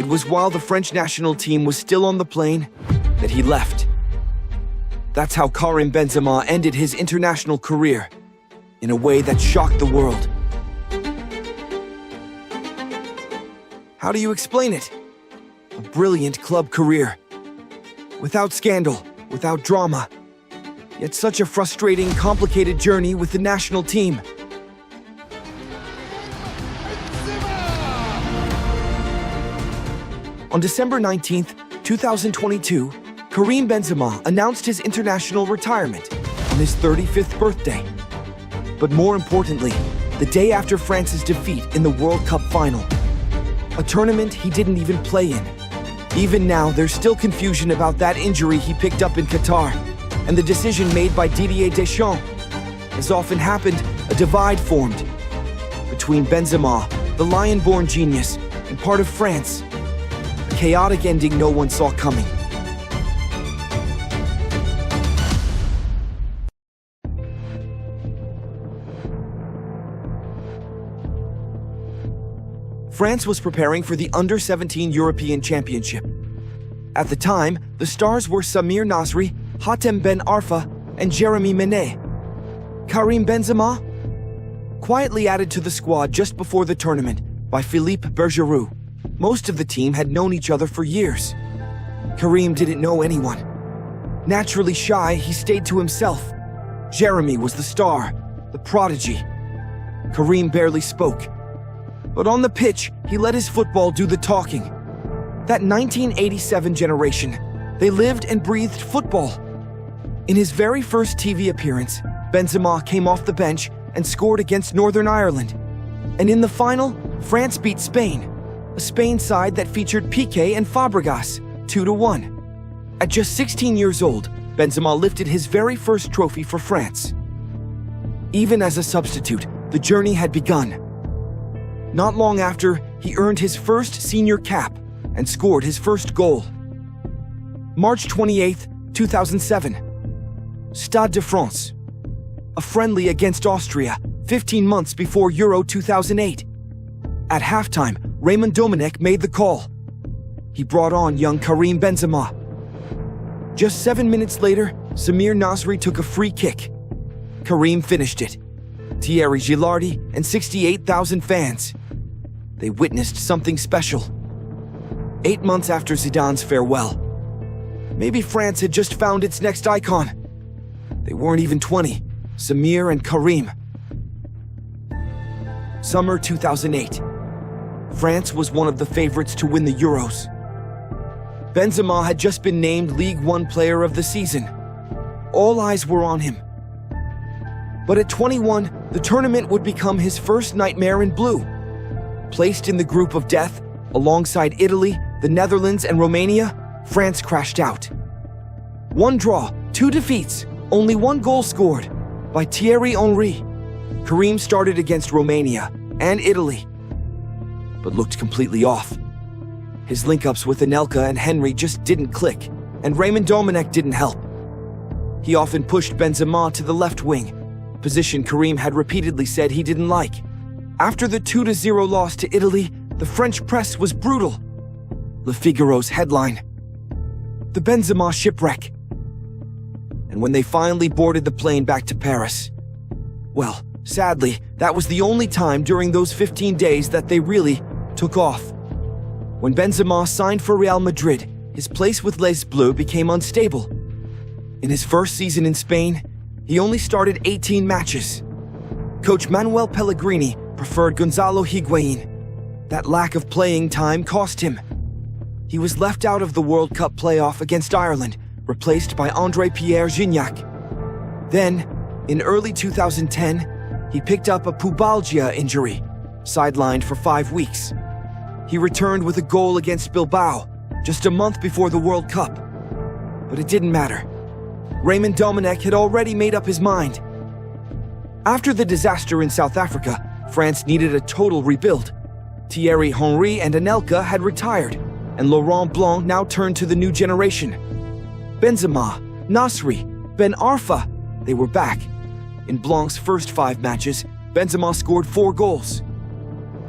It was while the French national team was still on the plane that he left. That's how Karim Benzema ended his international career, in a way that shocked the world. How do you explain it? A brilliant club career. Without scandal, without drama. Yet such a frustrating, complicated journey with the national team. On December 19th, 2022, Karim Benzema announced his international retirement on his 35th birthday. But more importantly, the day after France's defeat in the World Cup final. A tournament he didn't even play in. Even now, there's still confusion about that injury he picked up in Qatar and the decision made by Didier Deschamps. As often happened, a divide formed between Benzema, the lion-born genius, and part of France. A chaotic ending no one saw coming. France was preparing for the Under-17 European Championship. At the time, the stars were Nasri, Ben Arfa, and Jeremy Menez. Karim Benzema? Quietly added to the squad just before the tournament by Philippe Bergerou. Most of the team had known each other for years. Karim didn't know anyone. Naturally shy, he stayed to himself. Jeremy was the star, the prodigy. Karim barely spoke. But on the pitch, he let his football do the talking. That 1987 generation, they lived and breathed football. In his very first TV appearance, Benzema came off the bench and scored against Northern Ireland. And in the final, France beat Spain, a Spain side that featured Piqué and Fabregas, 2-1. At just 16 years old, Benzema lifted his very first trophy for France. Even as a substitute, the journey had begun. Not long after, he earned his first senior cap and scored his first goal. March 28, 2007. Stade de France. A friendly against Austria, 15 months before Euro 2008. At halftime, Raymond Domenech made the call. He brought on young Karim Benzema. Just 7 minutes later, Nasri took a free kick. Karim finished it. Thierry Gilardi and 68,000 fans. They witnessed something special. 8 months after Zidane's farewell. Maybe France had just found its next icon. They weren't even 20, Samir and Karim. Summer 2008. France was one of the favorites to win the Euros. Benzema had just been named League One Player of the Season. All eyes were on him. But at 21, the tournament would become his first nightmare in blue. Placed in the group of death, alongside Italy, the Netherlands, and Romania, France crashed out. 1 draw, 2 defeats, only 1 goal scored by Thierry Henry. Karim started against Romania and Italy, but looked completely off. His link-ups with Anelka and Henry just didn't click, and Raymond Domenech didn't help. He often pushed Benzema to the left wing, a position Karim had repeatedly said he didn't like. After the 2-0 loss to Italy, the French press was brutal. Le Figaro's headline: "The Benzema Shipwreck." And when they finally boarded the plane back to Paris, well, sadly, that was the only time during those 15 days that they really took off. When Benzema signed for Real Madrid, his place with Les Bleus became unstable. In his first season in Spain, he only started 18 matches. Coach Manuel Pellegrini preferred Gonzalo Higuain. That lack of playing time cost him. He was left out of the World Cup playoff against Ireland, replaced by André-Pierre Gignac. Then, in early 2010, he picked up a pubalgia injury, sidelined for 5 weeks. He returned with a goal against Bilbao, just a month before the World Cup. But it didn't matter. Raymond Domenech had already made up his mind. After the disaster in South Africa, France needed a total rebuild. Thierry Henry and Anelka had retired, and Laurent Blanc now turned to the new generation. Benzema, Nasri, Ben Arfa, they were back. In Blanc's first 5 matches, Benzema scored 4 goals.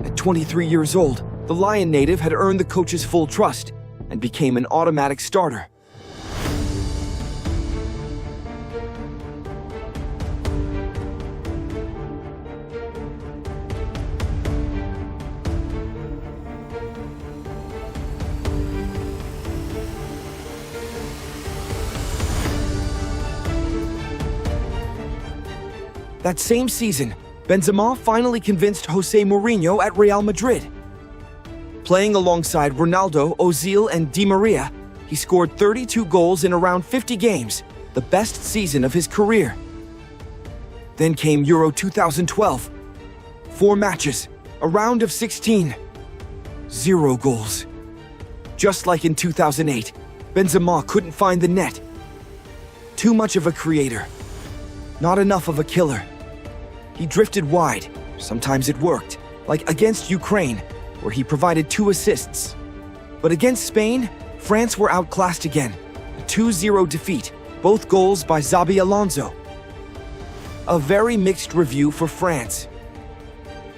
At 23 years old, The Lion native had earned the coach's full trust and became an automatic starter. That same season, Benzema finally convinced Jose Mourinho at Real Madrid. Playing alongside Ronaldo, Ozil, and Di Maria, he scored 32 goals in around 50 games, the best season of his career. Then came Euro 2012. 4 matches, a round of 16. 0 goals. Just like in 2008, Benzema couldn't find the net. Too much of a creator. Not enough of a killer. He drifted wide. Sometimes it worked, like against Ukraine, where he provided 2 assists. But against Spain, France were outclassed again. A 2-0 defeat, both goals by Xabi Alonso. A very mixed review for France.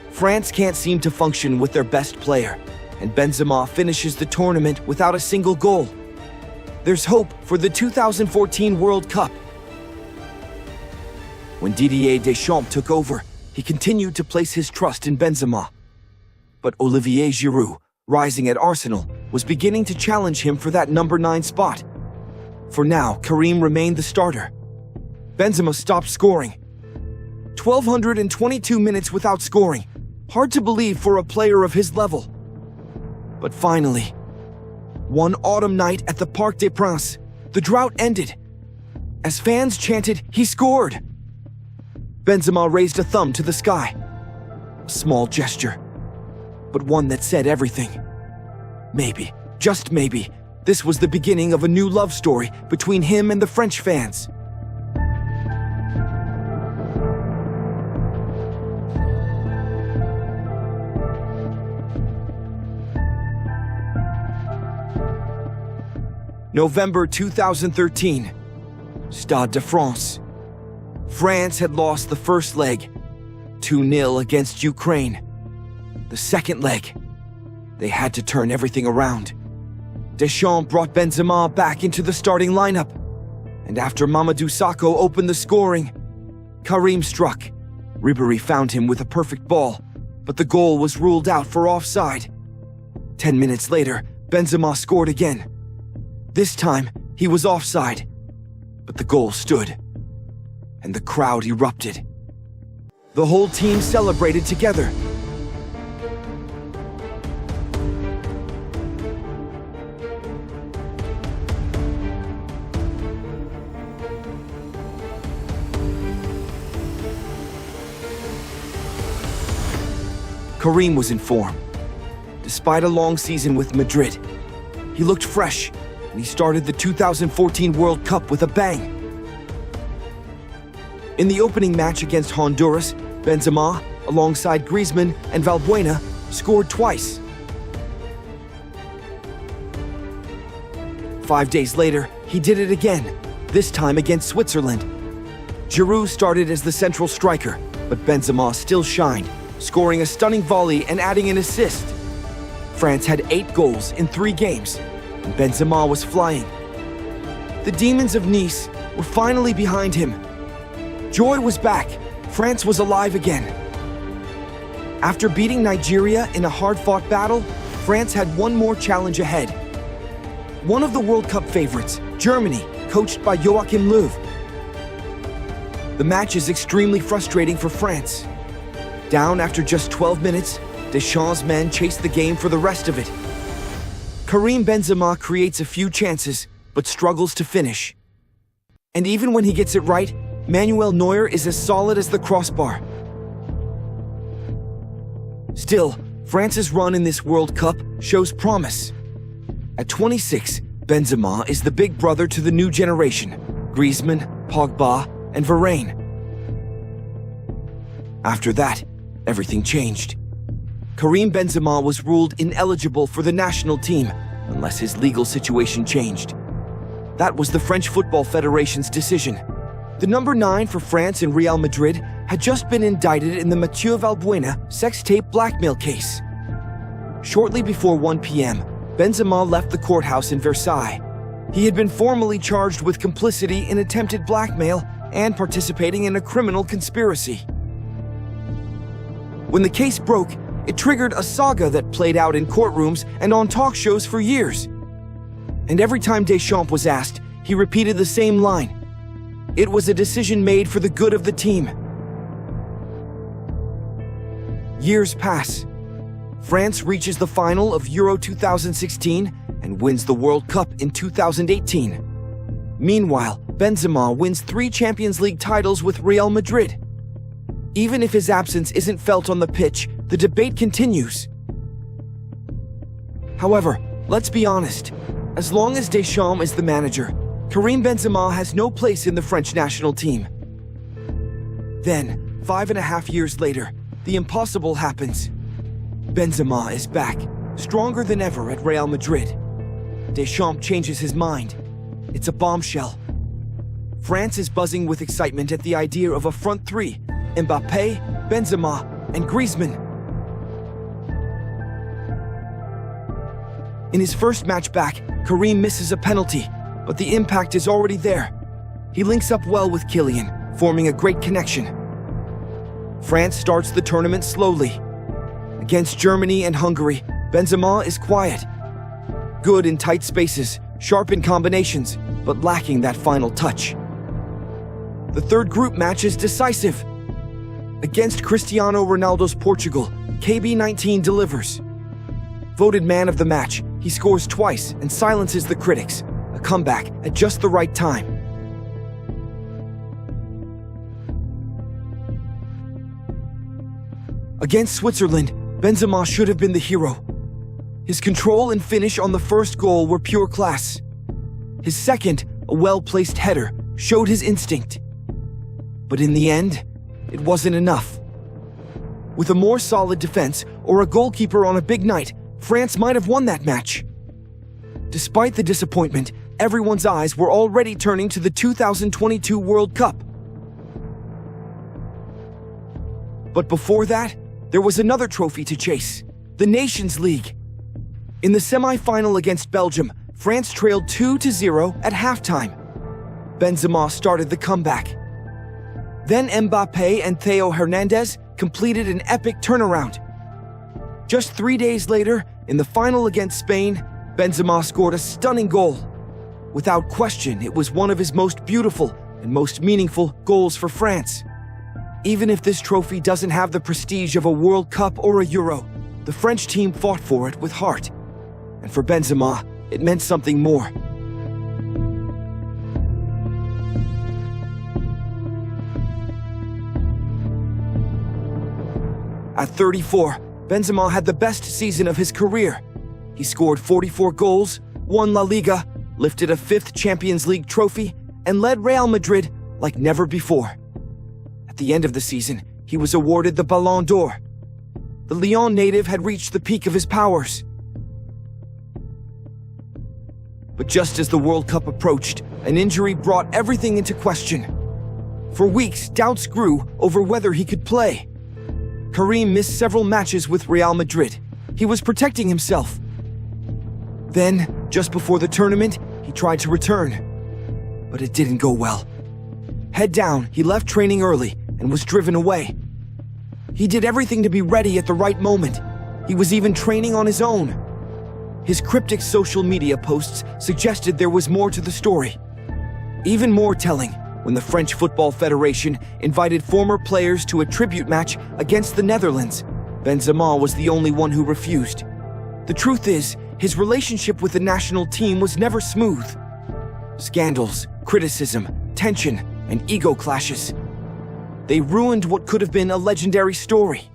France can't seem to function with their best player, and Benzema finishes the tournament without a single goal. There's hope for the 2014 World Cup. When Didier Deschamps took over, he continued to place his trust in Benzema. But Olivier Giroud, rising at Arsenal, was beginning to challenge him for that number 9 spot. For now, Karim remained the starter. Benzema stopped scoring. 1,222 minutes without scoring. Hard to believe for a player of his level. But finally, one autumn night at the Parc des Princes, the drought ended. As fans chanted, "He scored!" Benzema raised a thumb to the sky. A small gesture, but one that said everything. Maybe, just maybe, this was the beginning of a new love story between him and the French fans. November 2013, Stade de France. France had lost the first leg, 2-0 against Ukraine. The second leg, they had to turn everything around. Deschamps brought Benzema back into the starting lineup, and after Mamadou Sakho opened the scoring, Karim struck. Ribéry found him with a perfect ball, but the goal was ruled out for offside. 10 minutes later, Benzema scored again. This time, he was offside, but the goal stood. And the crowd erupted. The whole team celebrated together. Karim was in form. Despite a long season with Madrid, he looked fresh, and he started the 2014 World Cup with a bang. In the opening match against Honduras, Benzema, alongside Griezmann and Valbuena, scored twice. 5 days later, he did it again, this time against Switzerland. Giroud started as the central striker, but Benzema still shined, scoring a stunning volley and adding an assist. France had 8 goals in 3 games, and Benzema was flying. The Demons of Nice were finally behind him. Joy was back. France was alive again. After beating Nigeria in a hard-fought battle, France had one more challenge ahead. One of the World Cup favorites, Germany, coached by Joachim Löw. The match is extremely frustrating for France. Down after just 12 minutes, Deschamps' men chased the game for the rest of it. Karim Benzema creates a few chances, but struggles to finish. And even when he gets it right, Manuel Neuer is as solid as the crossbar. Still, France's run in this World Cup shows promise. At 26, Benzema is the big brother to the new generation, Griezmann, Pogba, and Varane. After that, everything changed. Karim Benzema was ruled ineligible for the national team unless his legal situation changed. That was the French Football Federation's decision. The number 9 for France in Real Madrid had just been indicted in the Mathieu Valbuena sex tape blackmail case. Shortly before 1 p.m., Benzema left the courthouse in Versailles. He had been formally charged with complicity in attempted blackmail and participating in a criminal conspiracy. When the case broke, it triggered a saga that played out in courtrooms and on talk shows for years. And every time Deschamps was asked, he repeated the same line. It was a decision made for the good of the team. Years pass. France reaches the final of Euro 2016 and wins the World Cup in 2018. Meanwhile, Benzema wins 3 Champions League titles with Real Madrid. Even if his absence isn't felt on the pitch, the debate continues. However, let's be honest. As long as Deschamps is the manager, Karim Benzema has no place in the French national team. Then, 5.5 years later, the impossible happens. Benzema is back, stronger than ever at Real Madrid. Deschamps changes his mind. It's a bombshell. France is buzzing with excitement at the idea of a front three: Mbappé, Benzema, and Griezmann. In his first match back, Karim misses a penalty, but the impact is already there. He links up well with Kylian, forming a great connection. France starts the tournament slowly. Against Germany and Hungary, Benzema is quiet. Good in tight spaces, sharp in combinations, but lacking that final touch. The third group match is decisive. Against Cristiano Ronaldo's Portugal, KB19 delivers. Voted man of the match, he scores twice and silences the critics. A comeback at just the right time. Against Switzerland, Benzema should have been the hero. His control and finish on the first goal were pure class. His second, a well-placed header, showed his instinct. But in the end, it wasn't enough. With a more solid defense or a goalkeeper on a big night, France might have won that match. Despite the disappointment, everyone's eyes were already turning to the 2022 World Cup. But before that, there was another trophy to chase: the Nations League. In the semi-final against Belgium, France trailed 2-0 at halftime. Benzema started the comeback. Then Mbappé and Theo Hernandez completed an epic turnaround. Just 3 days later, in the final against Spain, Benzema scored a stunning goal. Without question, it was one of his most beautiful and most meaningful goals for France. Even if this trophy doesn't have the prestige of a World Cup or a Euro, the French team fought for it with heart. And for Benzema, it meant something more. At 34, Benzema had the best season of his career. He scored 44 goals, won La Liga, lifted a 5th Champions League trophy, and led Real Madrid like never before. At the end of the season, he was awarded the Ballon d'Or. The Lyon native had reached the peak of his powers. But just as the World Cup approached, an injury brought everything into question. For weeks, doubts grew over whether he could play. Karim missed several matches with Real Madrid. He was protecting himself. Then, just before the tournament, he tried to return. But it didn't go well. Head down, he left training early and was driven away. He did everything to be ready at the right moment. He was even training on his own. His cryptic social media posts suggested there was more to the story. Even more telling, when the French Football Federation invited former players to a tribute match against the Netherlands, Benzema was the only one who refused. The truth is, his relationship with the national team was never smooth. Scandals, criticism, tension, and ego clashes. They ruined what could have been a legendary story.